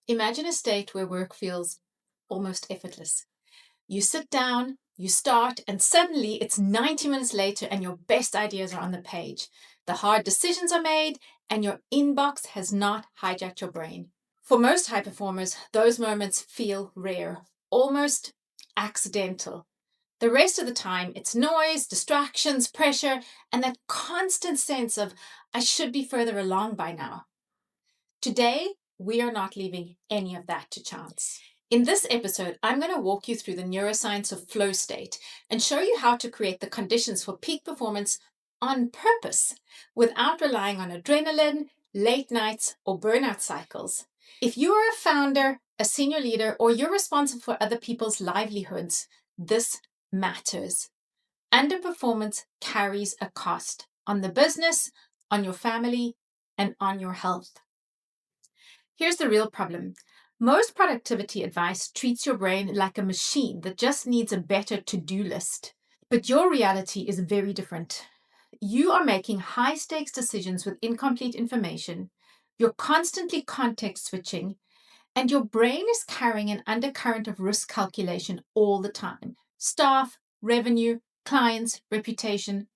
Imagine a state where work feels almost effortless. You sit down, you start, and suddenly it's 90 minutes later and your best ideas are on the page. The hard decisions are made and your inbox has not hijacked your brain. For most high performers, those moments feel rare, almost accidental. The rest of the time, it's noise, distractions, pressure, and that constant sense of, I should be further along by now. Today, we are not leaving any of that to chance. In this episode, I'm going to walk you through the neuroscience of flow state and show you how to create the conditions for peak performance on purpose without relying on adrenaline, late nights, or burnout cycles. If you are a founder, a senior leader, or you're responsible for other people's livelihoods, this matters. Underperformance carries a cost on the business, on your family, and on your health. Here's the real problem. Most productivity advice treats your brain like a machine that just needs a better to-do list. But your reality is very different. You are making high-stakes decisions with incomplete information. You're constantly context switching, and your brain is carrying an undercurrent of risk calculation all the time. Staff, revenue, clients, reputation.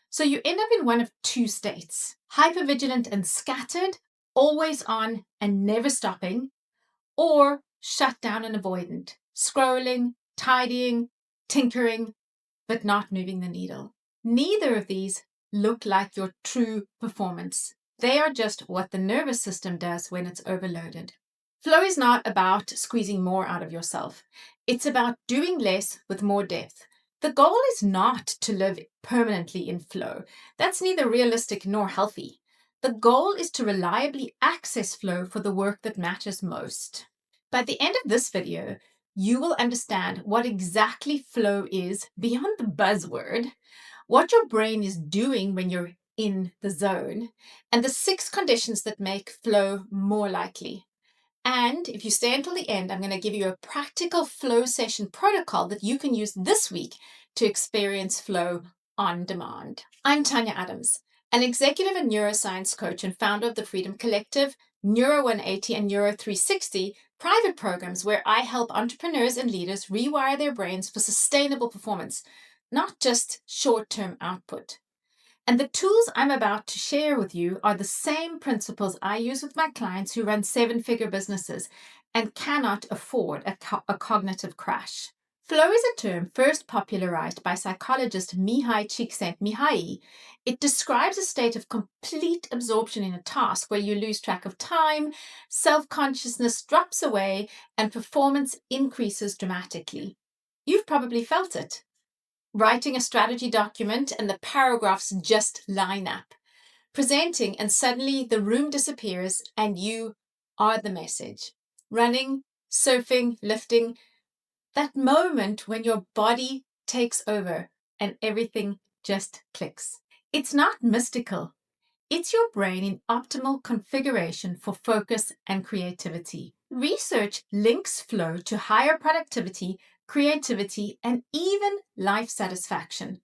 So you end up in one of two states: hypervigilant and scattered, always on and never stopping, or shut down and avoidant, scrolling, tidying, tinkering, but not moving the needle. Neither of these look like your true performance. They are just what the nervous system does when it's overloaded. Flow is not about squeezing more out of yourself. It's about doing less with more depth. The goal is not to live permanently in flow. That's neither realistic nor healthy. The goal is to reliably access flow for the work that matters most. By the end of this video, you will understand what exactly flow is beyond the buzzword, what your brain is doing when you're in the zone, and the 6 conditions that make flow more likely. And if you stay until the end, I'm going to give you a practical flow session protocol that you can use this week to experience flow on demand. I'm Tanya Adams, an executive and neuroscience coach and founder of the Freedom Collective, Neuro 180 and Neuro 360 private programs where I help entrepreneurs and leaders rewire their brains for sustainable performance, not just short-term output. And the tools I'm about to share with you are the same principles I use with my clients who run 7-figure businesses and cannot afford a cognitive crash. Flow is a term first popularized by psychologist Mihai Csikszentmihalyi. It describes a state of complete absorption in a task where you lose track of time, self-consciousness drops away, and performance increases dramatically. You've probably felt it. Writing a strategy document and the paragraphs just line up. Presenting and suddenly the room disappears and you are the message. Running, surfing, lifting. That moment when your body takes over and everything just clicks. It's not mystical. It's your brain in optimal configuration for focus and creativity. Research links flow to higher productivity, creativity, and even life satisfaction.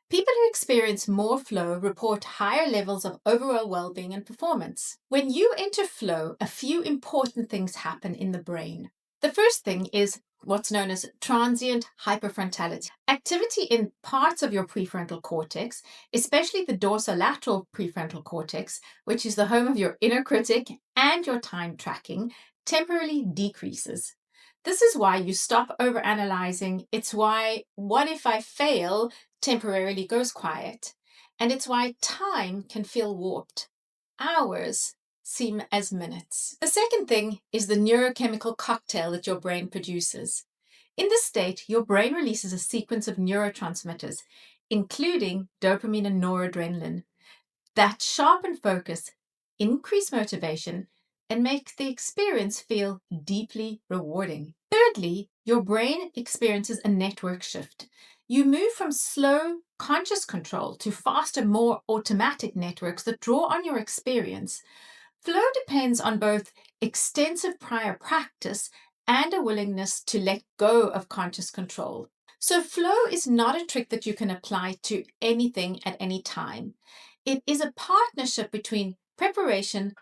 People who experience more flow report higher levels of overall well-being and performance. When you enter flow, a few important things happen in the brain. The first thing is what's known as transient hyperfrontality. Activity in parts of your prefrontal cortex, especially the dorsolateral prefrontal cortex, which is the home of your inner critic and your time tracking, temporarily decreases. This is why you stop overanalyzing. It's why "what if I fail" temporarily goes quiet. And it's why time can feel warped. Hours seem as minutes. The second thing is the neurochemical cocktail that your brain produces. In this state, your brain releases a sequence of neurotransmitters, including dopamine and noradrenaline, that sharpen focus, increase motivation, and make the experience feel deeply rewarding. Thirdly, your brain experiences a network shift. You move from slow, conscious control to faster, more automatic networks that draw on your experience. Flow depends on both extensive prior practice and a willingness to let go of conscious control. So flow is not a trick that you can apply to anything at any time. It is a partnership between preparation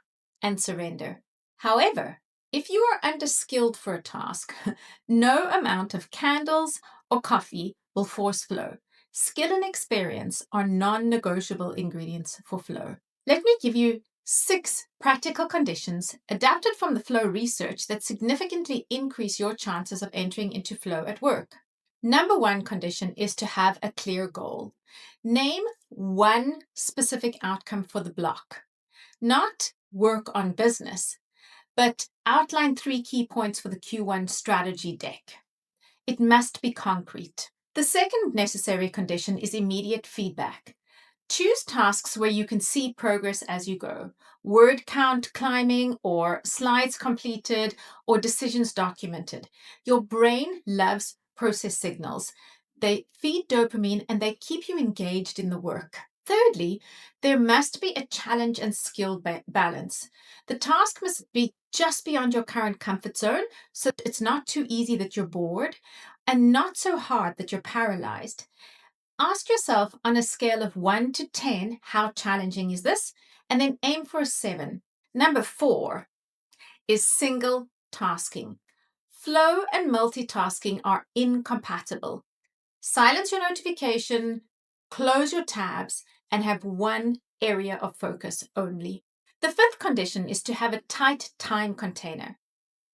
and surrender. However, If you are underskilled for a task, no amount of candles or coffee will force flow. Skill and experience are non-negotiable ingredients for flow. Let me give you 6 practical conditions adapted from the flow research that significantly increase your chances of entering into flow at work. Number 1 condition is to have a clear goal. Name one specific outcome for the block, not work on business, but outline 3 key points for the Q1 strategy deck. It must be concrete. The second necessary condition is immediate feedback. Choose tasks where you can see progress as you go. Word count climbing, or slides completed, or decisions documented. Your brain loves process signals. They feed dopamine and they keep you engaged in the work. Thirdly, there must be a challenge and skill balance. The task must be just beyond your current comfort zone, so it's not too easy that you're bored, and not so hard that you're paralyzed. Ask yourself on a scale of 1 to 10, how challenging is this? And then aim for a 7. Number 4 is single tasking. Flow and multitasking are incompatible. Silence your notification, close your tabs, and have one area of focus only. The 5th condition is to have a tight time container.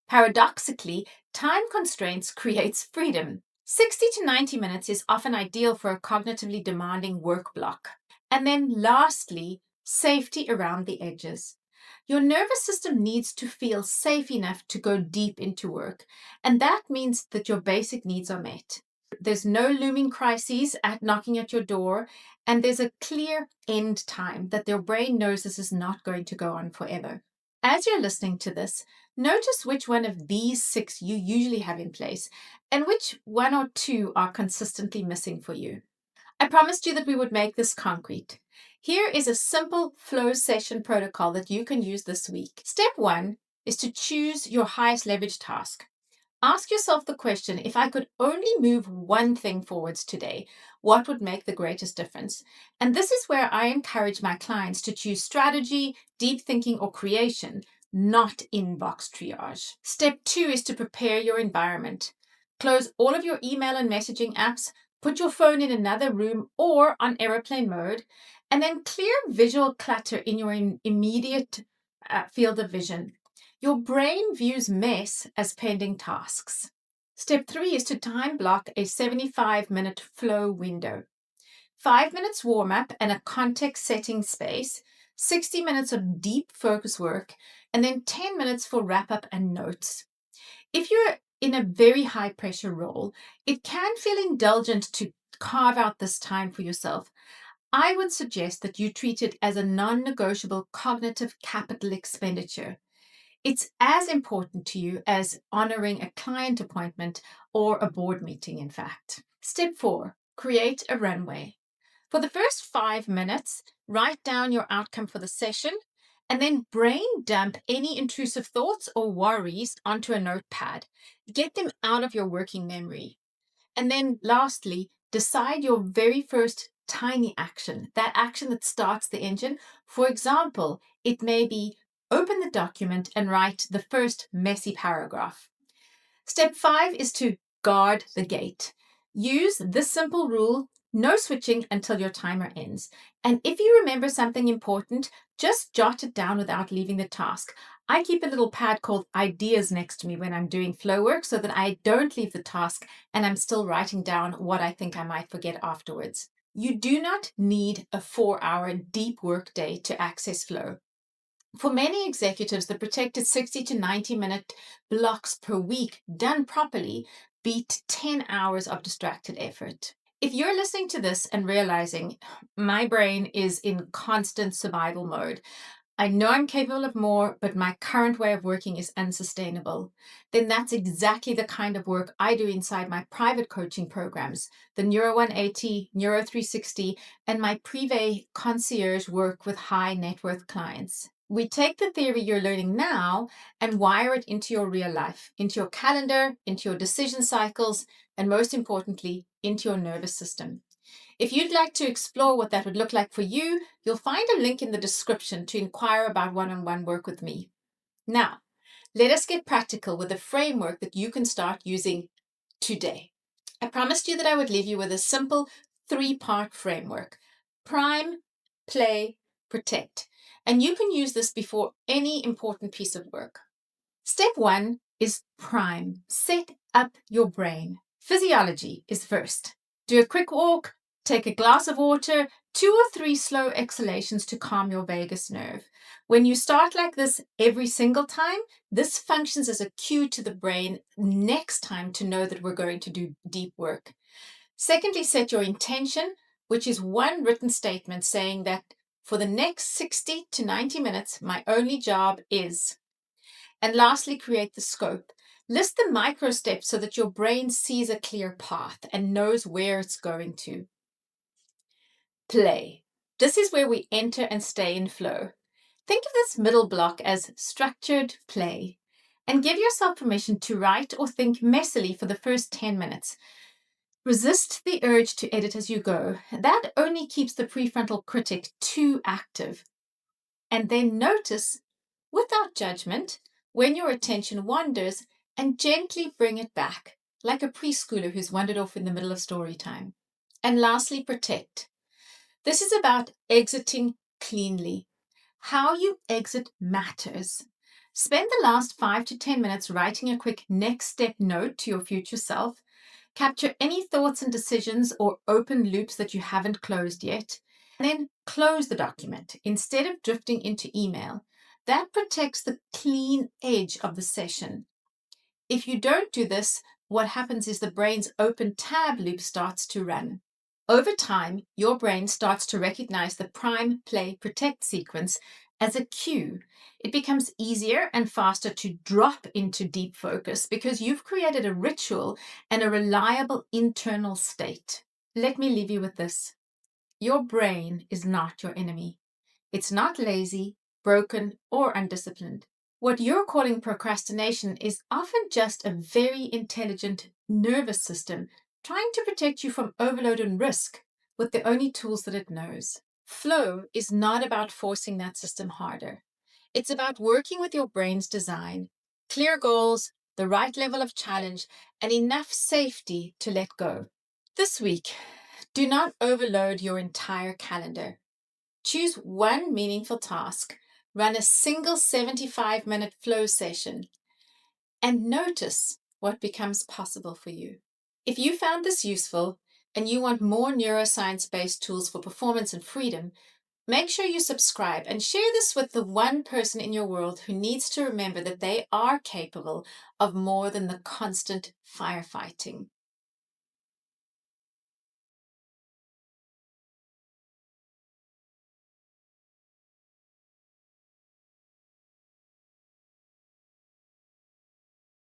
Paradoxically, time constraints creates freedom. 60 to 90 minutes is often ideal for a cognitively demanding work block. And then lastly, safety around the edges. Your nervous system needs to feel safe enough to go deep into work, and that means that your basic needs are met. There's no looming crises knocking at your door, and there's a clear end time that your brain knows this is not going to go on forever. As you're listening to this, notice which one of these 6 you usually have in place and which 1 or 2 are consistently missing for you. I promised you that we would make this concrete. Here is a simple flow session protocol that you can use this week. Step 1 is to choose your highest leverage task. Ask yourself the question, if I could only move one thing forwards today, what would make the greatest difference? And this is where I encourage my clients to choose strategy, deep thinking, or creation, not inbox triage. Step 2 is to prepare your environment. Close all of your email and messaging apps, put your phone in another room or on airplane mode, and then clear visual clutter in your immediate field of vision. Your brain views mess as pending tasks. Step 3 is to time block a 75-minute flow window. 5 minutes warm up and a context setting space, 60 minutes of deep focus work, and then 10 minutes for wrap up and notes. If you're in a very high pressure role, it can feel indulgent to carve out this time for yourself. I would suggest that you treat it as a non-negotiable cognitive capital expenditure. It's as important to you as honoring a client appointment or a board meeting, in fact. Step 4, create a runway. For the first 5 minutes, write down your outcome for the session and then brain dump any intrusive thoughts or worries onto a notepad. Get them out of your working memory. And then lastly, decide your very first tiny action, that action that starts the engine. For example, it may be open the document and write the first messy paragraph. Step 5 is to guard the gate. Use this simple rule: no switching until your timer ends. And if you remember something important, just jot it down without leaving the task. I keep a little pad called ideas next to me when I'm doing flow work so that I don't leave the task and I'm still writing down what I think I might forget afterwards. You do not need a 4-hour deep work day to access flow. For many executives, the protected 60 to 90-minute blocks per week done properly beat 10 hours of distracted effort. If you're listening to this and realizing my brain is in constant survival mode, I know I'm capable of more, but my current way of working is unsustainable, then that's exactly the kind of work I do inside my private coaching programs, the Neuro 180, Neuro 360, and my privé concierge work with high net worth clients. We take the theory you're learning now and wire it into your real life, into your calendar, into your decision cycles, and most importantly, into your nervous system. If you'd like to explore what that would look like for you, you'll find a link in the description to inquire about one-on-one work with me. Now, Let us get practical with a framework that you can start using today. I promised you that I would leave you with a simple 3-part framework: prime, play, protect. And you can use this before any important piece of work. Step 1 is prime. Set up your brain. Physiology is first. Do a quick walk, take a glass of water, 2 or 3 slow exhalations to calm your vagus nerve. When you start like this every single time, this functions as a cue to the brain next time to know that we're going to do deep work. Secondly, set your intention, which is one written statement saying that for the next 60 to 90 minutes, my only job is. And lastly, create the scope. List the micro steps so that your brain sees a clear path and knows where it's going to. Play. This is where we enter and stay in flow. Think of this middle block as structured play, and give yourself permission to write or think messily for the first 10 minutes. Resist the urge to edit as you go. That only keeps the prefrontal critic too active. And then notice, without judgment, when your attention wanders, and gently bring it back, like a preschooler who's wandered off in the middle of story time. And lastly, protect. This is about exiting cleanly. How you exit matters. Spend the last 5 to 10 minutes writing a quick next step note to your future self. Capture any thoughts and decisions or open loops that you haven't closed yet. And then close the document instead of drifting into email. That protects the clean edge of the session. If you don't do this, what happens is the brain's open tab loop starts to run. Over time, your brain starts to recognize the prime, play, protect sequence as a cue. It becomes easier and faster to drop into deep focus because you've created a ritual and a reliable internal state. Let me leave you with this. Your brain is not your enemy. It's not lazy, broken, or undisciplined. What you're calling procrastination is often just a very intelligent nervous system trying to protect you from overload and risk with the only tools that it knows. Flow is not about forcing that system harder. It's about working with your brain's design, clear goals, the right level of challenge, and enough safety to let go. This week, do not overload your entire calendar. Choose one meaningful task, run a single 75-minute flow session, and notice what becomes possible for you. If you found this useful and you want more neuroscience-based tools for performance and freedom, make sure you subscribe and share this with the one person in your world who needs to remember that they are capable of more than the constant firefighting.